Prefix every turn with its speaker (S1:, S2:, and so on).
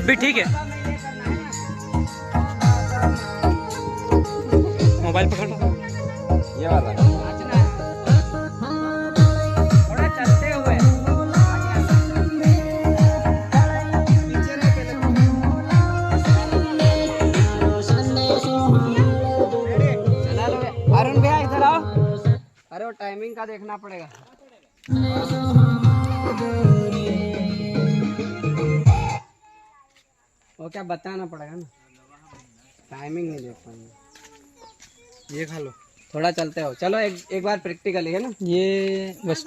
S1: भी ठीक है। मोबाइल पकड़ो,
S2: ये वाला
S3: थोड़ा चलते हुए चला लो। अरुण भैया इधर आओ। अरे वो टाइमिंग का देखना पड़ेगा। वो क्या बताना पड़ेगा ना, टाइमिंग नहीं देख पाएंगे। ये खा लो, थोड़ा चलते हो। चलो एक बार प्रैक्टिकली है ना
S1: ये बस।